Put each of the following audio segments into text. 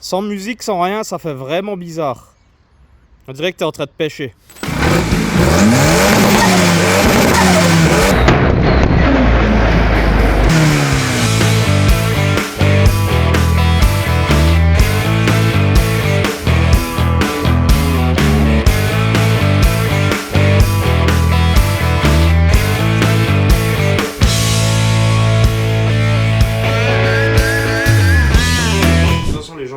Sans musique, sans rien, ça fait vraiment bizarre. On dirait que t'es en train de pêcher.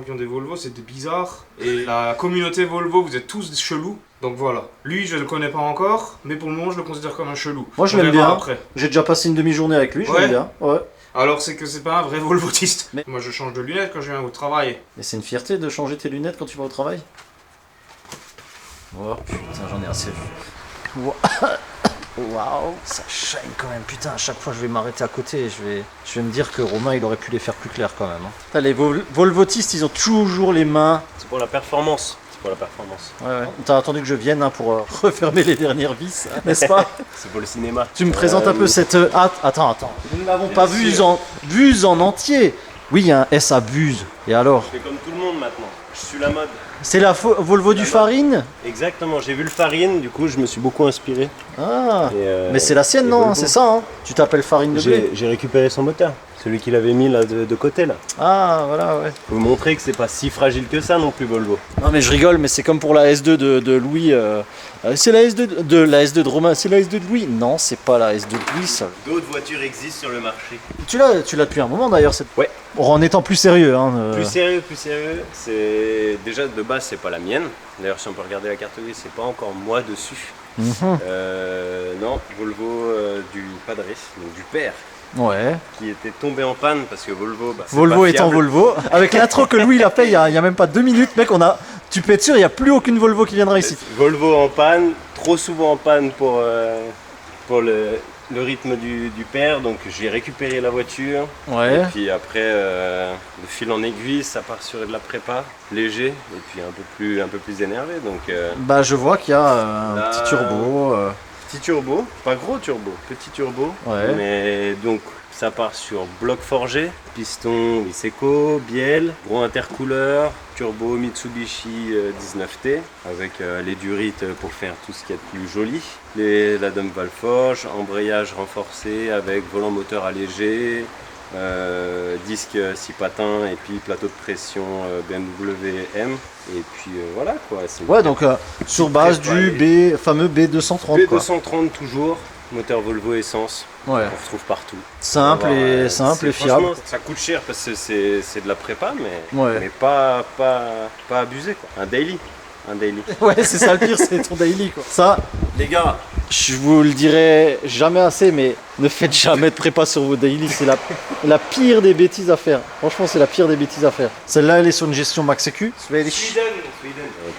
Qui ont des Volvo, c'est des bizarres. Et la communauté Volvo, vous êtes tous chelous. Donc voilà. Lui, je le connais pas encore, mais pour le moment, je le considère comme un chelou. Moi, je l'aime bien. J'ai déjà passé une demi-journée avec lui, je l'aime bien. Ouais. Alors, c'est que c'est pas un vrai Volvotiste. Mais... Moi, je change de lunettes quand je viens au travail. Et c'est une fierté de changer tes lunettes quand tu vas au travail? Oh putain, j'en ai assez vu. Waouh, ça shine quand même, putain, à chaque fois je vais m'arrêter à côté et je vais me dire que Romain il aurait pu les faire plus clairs quand même. Putain, les Volvotistes ils ont toujours les mains. C'est pour la performance. C'est pour la performance. Ouais. T'as attendu que je vienne pour refermer les dernières vis, n'est-ce pas? C'est pour le cinéma. Tu me présentes un peu cette... Attends, nous ne l'avons pas vue en entier. Oui, il y a un S à Buse. Et alors? Je fais comme tout le monde maintenant, je suis la mode. C'est la Volvo du Farine? Exactement, j'ai vu le Farine, du coup je me suis beaucoup inspiré. Ah, mais c'est la sienne non? C'est ça hein? Tu t'appelles Farine de blé? J'ai récupéré son moteur, celui qu'il avait mis là de côté là. Ah voilà ouais. Faut vous montrer que c'est pas si fragile que ça non plus Volvo. Non mais je rigole, mais c'est comme pour la S2 de Louis. C'est la S2 de Romain, c'est la S2 de Louis? Non, c'est pas la S2 de Louis ça. D'autres voitures existent sur le marché. Tu l'as depuis un moment d'ailleurs cette... Ouais. En étant plus sérieux hein. Plus sérieux, c'est... Déjà de base c'est pas la mienne. D'ailleurs si on peut regarder la carte grise, c'est pas encore moi dessus. Non, Volvo du Padre, donc du père. Ouais. Qui était tombé en panne parce que Volvo... Volvo étant Volvo. Avec l'intro que Louis il a fait il y a même pas 2 minutes, mec, tu peux être sûr, il n'y a plus aucune Volvo qui viendra ici. Volvo en panne, trop souvent en panne pour le rythme du père, donc j'ai récupéré la voiture. Ouais. Et puis après, de fil en aiguille, ça part sur de la prépa, léger, et puis un peu plus énervé. Donc, bah je vois qu'il y a un petit turbo. Petit turbo, pas gros turbo, petit turbo. Ouais. Mais donc ça part sur bloc forgé, piston Iseco, bielle, gros intercouleur, turbo Mitsubishi 19T avec les durites pour faire tout ce qu'il y a de plus joli. La dump valve Forge, embrayage renforcé avec volant moteur allégé, disque 6 patins et puis plateau de pression BMW M. Et puis voilà quoi. Ouais donc sur base du fameux B230 B230 quoi. Toujours. Moteur Volvo essence, ouais. On retrouve partout. Simple et fiable. Ça coûte cher parce que c'est de la prépa, mais pas abusé quoi. Un daily. Ouais, c'est ça le pire, c'est ton daily quoi. Ça, les gars, je vous le dirai jamais assez, mais ne faites jamais de prépa sur vos daily, c'est la pire des bêtises à faire. Franchement, c'est la pire des bêtises à faire. Celle-là, elle est sur une gestion max sécu. Sweden.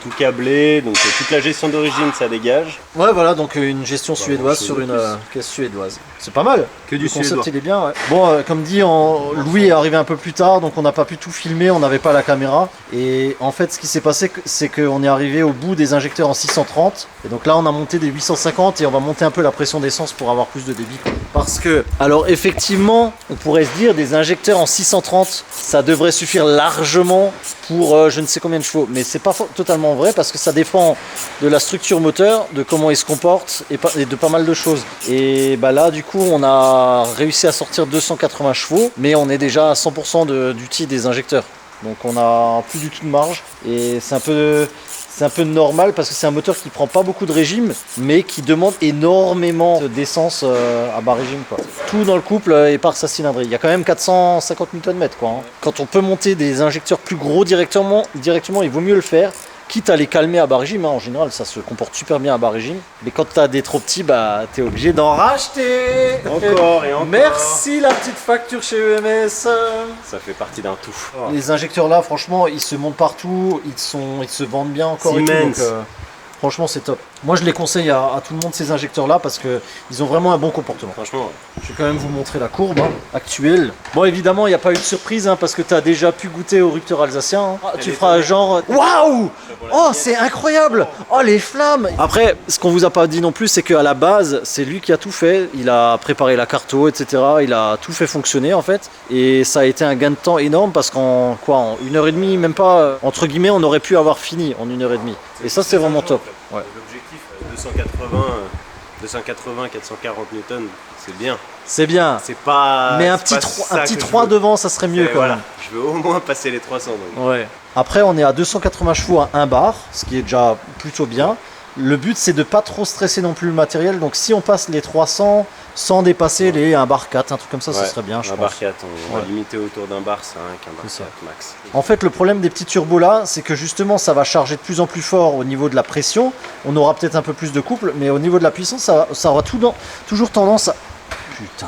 Tout câblé, donc toute la gestion d'origine, ça dégage. Ouais, voilà, donc une gestion suédoise sur une caisse suédoise. C'est pas mal. Que du concept, suédois. il est bien, ouais. Bon, comme dit, Louis est arrivé un peu plus tard, donc on n'a pas pu tout filmer, on n'avait pas la caméra. Et en fait, ce qui s'est passé, c'est qu'on est arrivé au bout des injecteurs en 630. Et donc là, on a monté des 850 et on va monter un peu la pression d'essence pour avoir plus de débit. Parce que, alors effectivement, on pourrait se dire des injecteurs en 630, ça devrait suffire largement pour je ne sais combien de chevaux. Mais c'est pas totalement vrai parce que ça dépend de la structure moteur, de comment il se comporte et de pas mal de choses. Et bah là, du coup, on a réussi à sortir 280 chevaux, mais on est déjà à 100% d'outil des injecteurs. Donc on a plus du tout de marge et c'est un peu normal parce que c'est un moteur qui prend pas beaucoup de régime mais qui demande énormément d'essence à bas régime quoi. Tout dans le couple est par sa cylindrée. Il y a quand même 450 Nm quoi. Hein. Quand on peut monter des injecteurs plus gros directement, il vaut mieux le faire. Quitte à les calmer à bas régime, hein. En général ça se comporte super bien à bas régime. Mais quand tu as des trop petits, bah t'es obligé d'en racheter. Encore et encore. Merci la petite facture chez EMS. Ça fait partie d'un tout. Les injecteurs là, franchement, ils se montent partout, ils se vendent bien encore. Siemens. Et tout, donc, franchement c'est top. Moi je les conseille à tout le monde ces injecteurs là parce que ils ont vraiment un bon comportement. Franchement, ouais. Je vais quand même vous montrer la courbe actuelle. Bon évidemment il n'y a pas eu de surprise parce que tu as déjà pu goûter au rupteur alsacien. Ah, tu feras genre waouh. Oh c'est incroyable. Oh les flammes. Après ce qu'on vous a pas dit non plus c'est qu'à la base c'est lui qui a tout fait. Il a préparé la carto etc. Il a tout fait fonctionner en fait. Et ça a été un gain de temps énorme parce qu'en quoi en 1h30 même pas entre guillemets on aurait pu avoir fini en 1h30. Et ça c'est vraiment top. Ouais. L'objectif 280-440 newtons, c'est bien. C'est bien. C'est pas. Mais un c'est petit, pas un petit ça que 3 je veux. devant, ça serait mieux quand Voilà. même. Je veux au moins passer les 300. Donc. Ouais. Après, on est à 280 chevaux à 1 bar, ce qui est déjà plutôt bien. Le but, c'est de pas trop stresser non plus le matériel. Donc, si on passe les 300 sans dépasser les 1 bar 4, un truc comme ça, ça serait bien, je un pense. bar 4, on va Ouais. limiter autour d'un bar 5, un bar C'est ça. 4 max. En fait, le problème des petits turbos là, c'est que justement, ça va charger de plus en plus fort au niveau de la pression. On aura peut-être un peu plus de couple, mais au niveau de la puissance, ça aura toujours tendance à... Putain.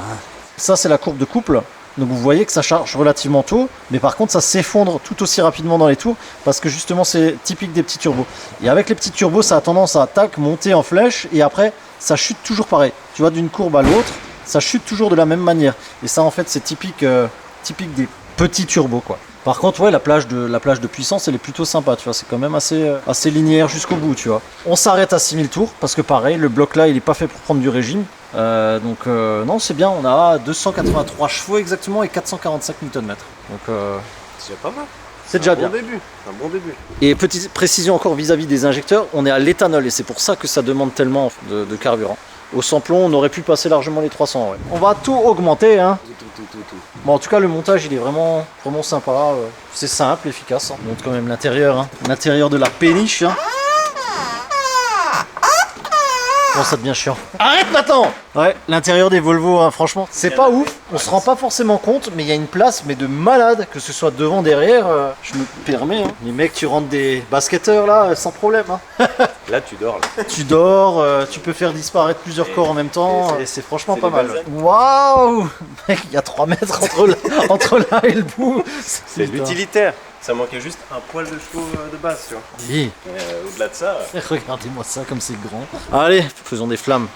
Ça, c'est la courbe de couple. Donc vous voyez que ça charge relativement tôt, mais par contre ça s'effondre tout aussi rapidement dans les tours parce que justement c'est typique des petits turbos. Et avec les petits turbos, ça a tendance à monter en flèche et après ça chute toujours pareil. Tu vois, d'une courbe à l'autre, ça chute toujours de la même manière. Et ça en fait c'est typique des petits turbos quoi. Par contre, ouais, la plage de puissance, elle est plutôt sympa, tu vois, c'est quand même assez linéaire jusqu'au bout, tu vois. On s'arrête à 6000 tours, parce que pareil, le bloc là, il est pas fait pour prendre du régime. Non, c'est bien, on a 283 chevaux exactement et 445 Nm. Donc, C'est déjà pas mal. c'est déjà bien. Bon début. Un bon début. Et petite précision encore vis-à-vis des injecteurs, on est à l'éthanol, et c'est pour ça que ça demande tellement de carburant. Au samplon, on aurait pu passer largement les 300, ouais. On va tout augmenter, hein. Tout. Bon, en tout cas, le montage, il est vraiment sympa. C'est simple, efficace. On montre quand même l'intérieur, hein. L'intérieur de la péniche, hein. Bon, ça devient chiant. Arrête maintenant. Ouais, l'intérieur des Volvo, hein, franchement, c'est pas ouf. On se rend pas forcément compte, mais il y a une place, mais de malade, que ce soit devant, derrière. Je me permets, hein. Les mecs, tu rentres des basketteurs là, sans problème, hein. Là, tu dors. Là. Tu dors, tu peux faire disparaître plusieurs corps en même temps, et c'est franchement c'est pas des mal. Balzac. Waouh. Mec, il y a 3 mètres entre là et le bout. C'est l'utilitaire. Ça manquait juste un poil de chevaux de base, tu vois. Oui. Au-delà de ça. Regardez-moi ça comme c'est grand. Allez, faisons des flammes.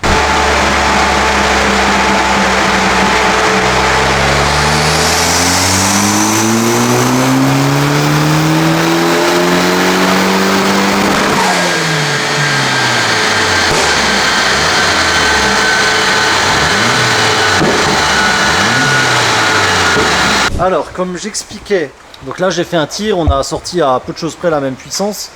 Alors, comme j'expliquais, donc là j'ai fait un tir, on a sorti à peu de choses près la même puissance.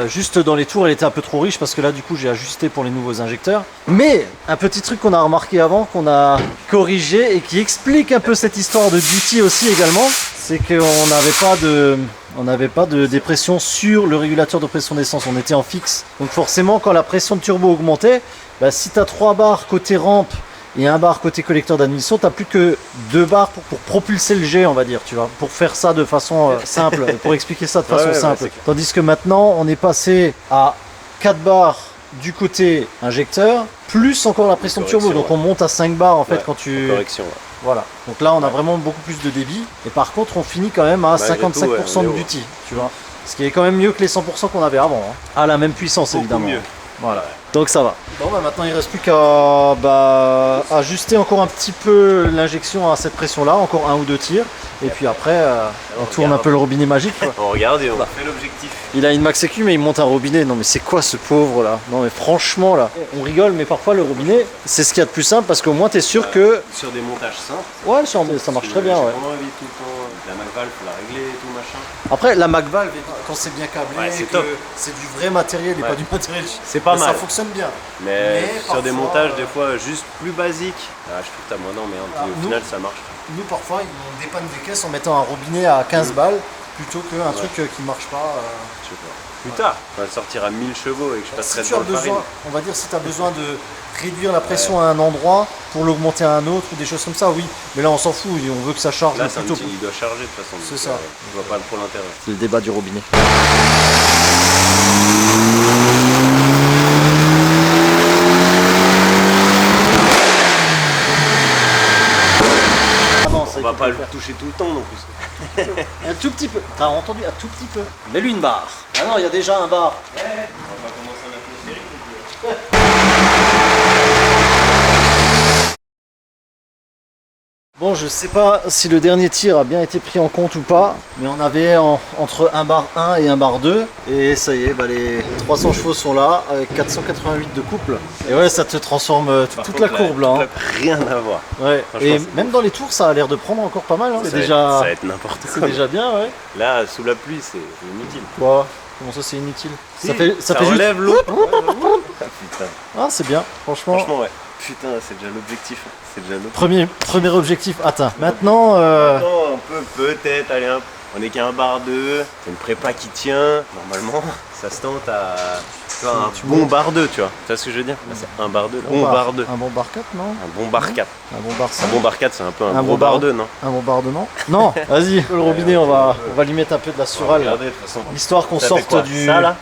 Juste dans les tours, elle était un peu trop riche parce que là du coup j'ai ajusté pour les nouveaux injecteurs. Mais un petit truc qu'on a remarqué avant, qu'on a corrigé et qui explique un peu cette histoire de duty aussi également, c'est qu'on n'avait pas de dépression sur le régulateur de pression d'essence, on était en fixe. Donc forcément quand la pression de turbo augmentait, bah, si tu as 3 barres côté rampe et un bar côté collecteur d'admission, t'as plus que 2 barres pour propulser le jet, on va dire, tu vois, pour faire ça de façon simple, pour expliquer ça de façon simple. Tandis que maintenant, on est passé à 4 barres du côté injecteur, plus encore la pression de turbo, donc on monte à 5 barres en fait quand tu... Correction, Voilà, donc là on a vraiment beaucoup plus de débit, et par contre on finit quand même à 55% de duty, tu vois. Ce qui est quand même mieux que les 100% qu'on avait avant, hein. À la même puissance beaucoup évidemment. mieux. Voilà, donc ça va. Bon bah maintenant il reste plus qu'à ajuster encore un petit peu l'injection à cette pression là, encore 1 ou 2 tirs, et puis après on tourne un peu le robinet magique quoi. On regarde et on fait l'objectif. Il a une Max EQ mais il monte un robinet, non mais c'est quoi ce pauvre là? Non mais franchement là, on rigole mais parfois le robinet c'est ce qu'il y a de plus simple parce qu'au moins t'es sûr que... Sur des montages simples. Ouais, ça marche très bien ouais. J'ai vraiment envie tout le temps, la McValve, faut la régler et tout machin. Après la McValve, quand c'est bien câblé, Ouais, c'est que top. c'est du vrai matériel et pas du matériel, C'est pas ça mal. fonctionne bien. Mais sur parfois, des montages des fois juste plus basiques, je trouve que t'as moins d'emmerde, puis au final ça marche. Nous parfois on dépanne des caisses en mettant un robinet à 15 balles plutôt qu'un truc qui marche pas. Je sais pas. Plus tard, quand elle sortira à 1000 chevaux et que je passerai Si tu as devant le farine. besoin, on va dire si tu as besoin de réduire la pression à un endroit pour l'augmenter à un autre ou des choses comme ça, oui. Mais là on s'en fout, on veut que ça charge Là le c'est un plus tôt. petit, il doit charger de toute façon. C'est donc, ça. Je vois pas trop l'intérêt. C'est le débat du robinet. On va pas le toucher tout le temps non plus. Un tout petit peu. T'as entendu? Un tout petit peu. Mets-lui une barre. Ah non, il y a déjà un bar. On va pas commencer à mettre une série. Bon, je sais pas si le dernier tir a bien été pris en compte ou pas, mais on avait entre un bar 1 et un bar 2, et ça y est, bah, les 300 chevaux sont là, avec 488 de couple. Et ouais, ça te transforme toute la courbe là. Hein. Rien à voir. Ouais. Et même dans les tours, ça a l'air de prendre encore pas mal. Hein. Ça va être n'importe quoi. C'est déjà bien, ouais. Là, sous la pluie, c'est inutile. Quoi? Comment ça, c'est inutile? Si, ça fait relève juste... l'eau. Ah, putain. Ah, c'est bien, franchement. Franchement, ouais. Putain, c'est déjà l'objectif. C'est déjà l'objectif. Premier objectif atteint. Maintenant, Maintenant, on peut peut-être aller un... On est qu'à un bar 2, c'est une prépa qui tient. Normalement, ça se tente à tu vois, un bon bar 2, tu vois. Tu vois ce que je veux dire? Là, c'est un bar 2, bon bar 2. Un bon bar 4, non? Un bon bar 4. Un bon bar 5. Un bon bar 4, c'est un peu un Un gros bon bar bar 2, non? Un bon bar 2, non? Non, vas-y, le robinet, on va lui mettre un peu de la surale. Regardez, de toute façon. Histoire qu'on Ça fait sorte quoi, du... ça, là?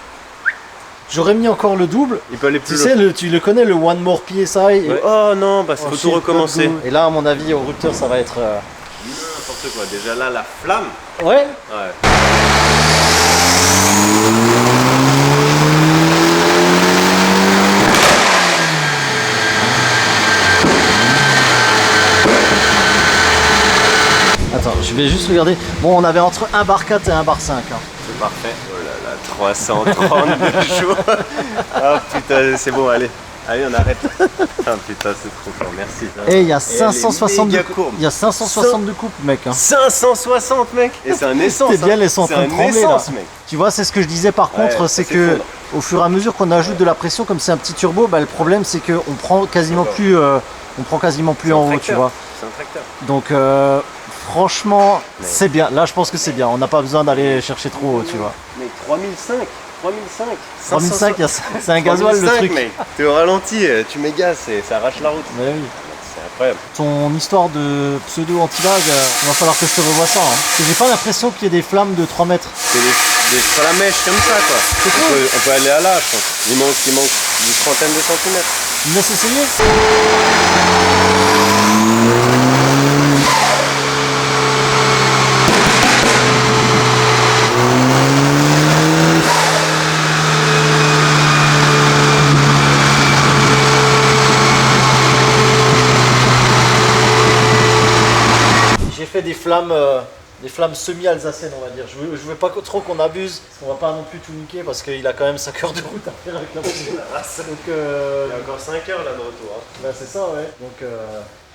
J'aurais mis encore le double. Il peut aller Tu plus sais, tu le connais, le One More PSI. Ouais. Oh non, bah faut Ensuite, tout recommencer. Et là, à mon avis, au rupteur, ça va être... N'importe quoi. Déjà là, la flamme. Ouais. Ouais. Attends, je vais juste regarder. Bon, on avait entre un bar 4 et un bar 5. Hein. C'est parfait. Oh là là, 332 jours. Ah putain, c'est bon, allez. Allez, on arrête. Ah putain, c'est trop fort, merci. Et il y a 560 méga de courbe. il y a 560 de coupe, mec. Hein. 560 mec. Et c'est un essence. C'est bien, hein. elles sont en C'est train de un trembler essence, là. mec. Tu vois, c'est ce que je disais par contre, Ouais, c'est ça que s'effondre. au fur et à mesure qu'on ajoute de la pression, comme c'est un petit turbo, bah, le problème c'est qu'on prend quasiment plus, en haut, tu vois. C'est un tracteur. Donc franchement, c'est bien. Là, je pense que c'est bien. On n'a pas besoin d'aller chercher trop haut, tu vois. Mec, 3005. 3005. 3005, c'est un gasoil le 3005, truc. mec. T'es au ralenti, tu m'égasses et ça arrache la route. Mais oui. C'est incroyable. Ton histoire de pseudo anti-lag, il va falloir que je te revoie ça. Hein. Parce que j'ai pas l'impression qu'il y ait des flammes de 3 mètres. C'est des flamèches comme ça quoi. C'est cool. On peut aller à là, je pense. Il manque une trentaine de centimètres. Tu me laisses essayer? J'ai fait des flammes semi-alsaciennes, on va dire. Je veux pas trop qu'on abuse, parce qu'on va pas non plus tout niquer, parce qu'il a quand même 5 heures de route à faire avec la voiture. Donc, Il y a encore 5 heures là de retour. Hein. bah, c'est ça, ouais. Donc,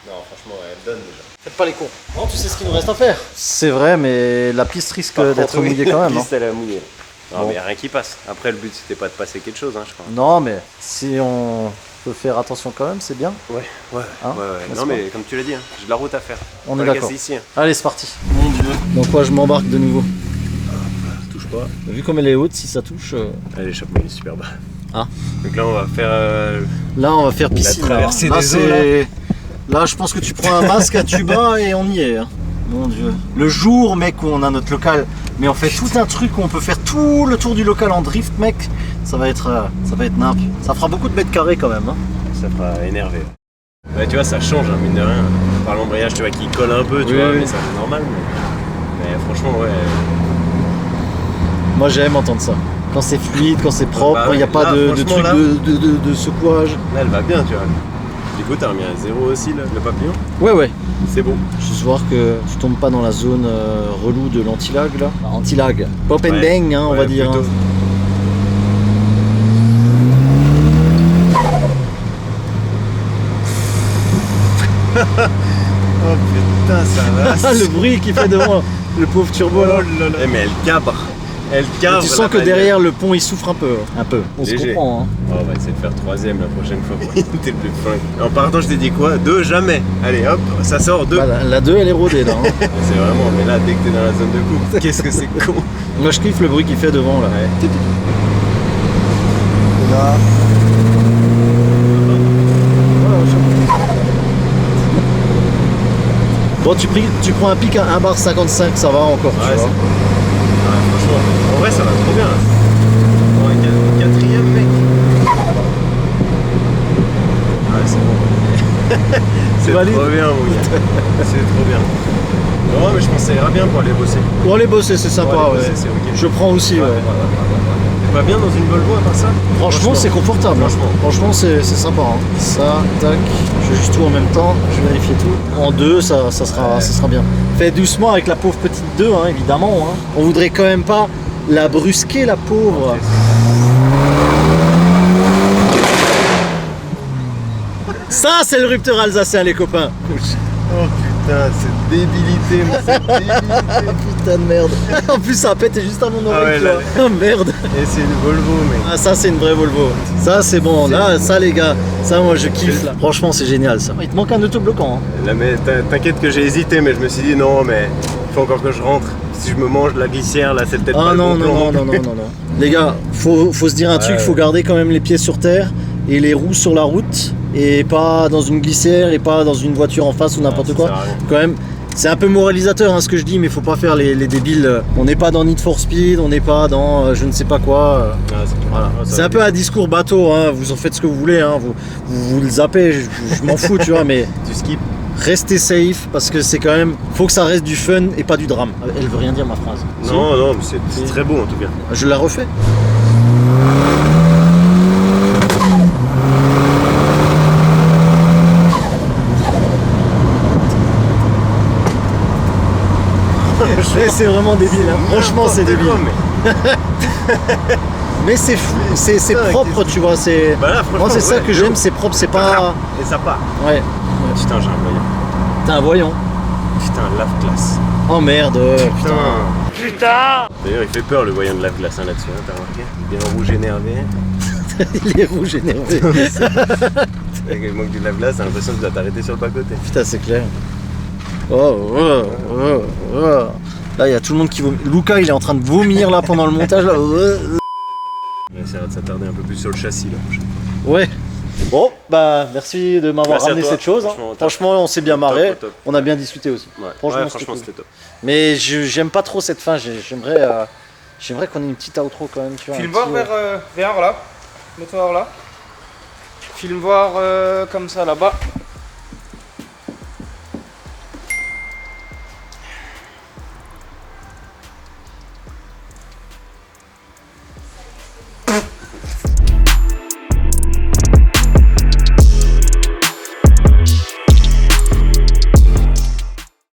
Non, franchement, elle donne déjà. faites pas les cons. Bon, tu sais ce qu'il nous reste à faire. C'est vrai, mais la piste risque Par d'être contre, oui, mouillée quand la même. Hein. piste, elle est mouillée. Non, Bon. mais y a rien qui passe. Après, le but c'était pas de passer quelque chose, hein, je crois. Non, mais si on peut faire attention quand même, c'est bien. Ouais. Hein, Non, n'est-ce mais comme tu l'as dit, hein, j'ai de la route à faire. On Pas est la d'accord. casser ici. Hein. Allez, c'est parti. Mon dieu. Donc, quoi, je m'embarque de nouveau. Touche pas. Vu comme elle est haute, si ça touche. Allez, l'échappement il est super bas. Ah. Donc là, on va faire. Là, on va faire piscine. traversée là, des eaux, c'est- Là, je pense que tu prends un masque à tuba et on y est. Hein. Mon dieu. Le jour, mec, où on a notre local, mais on fait tout un truc où on peut faire tout le tour du local en drift, mec. Ça va être nimp. Ça fera beaucoup de mètres carrés quand même. Hein. Ça fera énerver. Ouais, tu vois, ça change, hein, mine de rien. Par l'embrayage, tu vois, qui colle un peu, tu Oui, vois, oui. mais ça c'est normal. Mais franchement, ouais. Moi, j'aime entendre ça. Quand c'est fluide, quand c'est propre, Bah quand il n'y a ouais, pas là, de franchement, truc là- de secouage. Là, elle va bien, tu vois. Du coup, t'as remis à 0 aussi, là, le papillon. Ouais. C'est bon. Juste voir que tu tombes pas dans la zone relou de l'anti-lag là. Enfin, anti-lag. Pop and Ouais. bang, hein, on Ouais, va dire. plutôt. Hein. Oh putain, ça va. Le bruit qu'il fait devant le pauvre turbo là. Eh, mais elle cabre. Elle cabre. Tu la sens que bagnole. derrière le pont il souffre un peu. Un peu. On se Léger. comprend. Hein. Oh, on va essayer de faire 3ème la prochaine fois. T'es le plus fin. En partant, je t'ai dit quoi 2 jamais. Allez, hop, ça sort 2. Bah, la 2 elle est rodée là. Hein. C'est vraiment, mais là, dès que t'es dans la zone de coupe, qu'est-ce que c'est con. Moi je kiffe le bruit qu'il fait devant là. Ouais. Là. Bon, tu prends un pic à 1,55 bar, ça va encore. Ouais, tu vois. Ouais, franchement, en vrai, ça va trop bien. Bon, un 4ème, mec. Ouais, c'est bon. C'est valide. trop bien, mon gars. C'est trop bien. Non, mais je pense que ça ira bien pour aller bosser. Pour aller bosser, c'est sympa, Pour aller ouais. bosser, c'est ok. Je prends aussi, ouais. Tu vas bien dans une Volvo à part ça? Franchement, c'est confortable. Franchement, c'est sympa. Hein. Ça, tac. Je fais juste tout en même temps. Je vais vérifier tout. En deux, ça sera bien. Fais doucement avec la pauvre petite 2, hein, évidemment. Hein. On voudrait quand même pas la brusquer, la pauvre. Ça, c'est le rupteur alsacien, les copains. Oh putain, cette débilité, moi, cette débilité. Putain de merde. En plus, ça a pété juste à mon oreille. ouais, tu vois. là. Oh merde. Et c'est une Volvo, mec. Ah, ça, c'est une vraie Volvo. Ça, c'est bon. Là, ça, les gars, ça, moi, je kiffe. Là. Franchement, c'est génial, ça. Il te manque un autobloquant. Hein. Là, mais t'inquiète que j'ai hésité, mais je me suis dit non, mais il faut encore que je rentre. Si je me mange de la glissière, là, c'est peut-être pas Ah le non, bon plan. non. Les gars, faut se dire un truc, faut garder quand même les pieds sur terre et les roues sur la route et pas dans une glissière et pas dans une voiture en face ou n'importe quoi. Quand même, c'est un peu moralisateur hein, ce que je dis, mais faut pas faire les débiles. On n'est pas dans Need for Speed, on n'est pas dans je ne sais pas quoi. Voilà. C'est un peu un discours bateau, hein, vous en faites ce que vous voulez, hein, vous le zappez, je m'en fous, tu vois, mais Tu skips. restez safe parce que c'est quand même, faut que ça reste du fun et pas du drame. Elle veut rien dire ma phrase. Non, non, mais c'est très beau en tout cas. Je la refais. C'est vraiment débile, hein. Franchement c'est débile. Mais c'est fou, c'est propre, tu vois. C'est Bah là, moi c'est ça que j'aime, c'est propre, c'est pas. Et ça part. Ouais. Putain, j'ai un voyant. T'as un voyant. Putain, lave-glace. Oh merde, putain. Putain. D'ailleurs, il fait peur le voyant de lave-glace hein, là-dessus, hein, t'as remarqué? Il est bien rouge énervé. Il est rouge énervé. Il manque du lave-glace, t'as l'impression que tu vas t'arrêter sur le bas-côté. Putain, c'est clair. Oh. Là, il y a tout le monde qui vomit. Luca, il est en train de vomir là pendant le montage. Là. On essaiera de s'attarder un peu plus sur le châssis la prochaine fois. Ouais. Bon, bah merci de m'avoir Merci à ramené toi. cette chose. Hein. Franchement, on s'est bien marré. Top. On a bien discuté aussi. Ouais. Franchement, Franchement, c'était c'était top. Mais j'aime pas trop cette fin. J'aimerais qu'on ait une petite outro quand même. Tu vois, Filme voir vers là. Mets-toi là. Filme voir comme ça là-bas.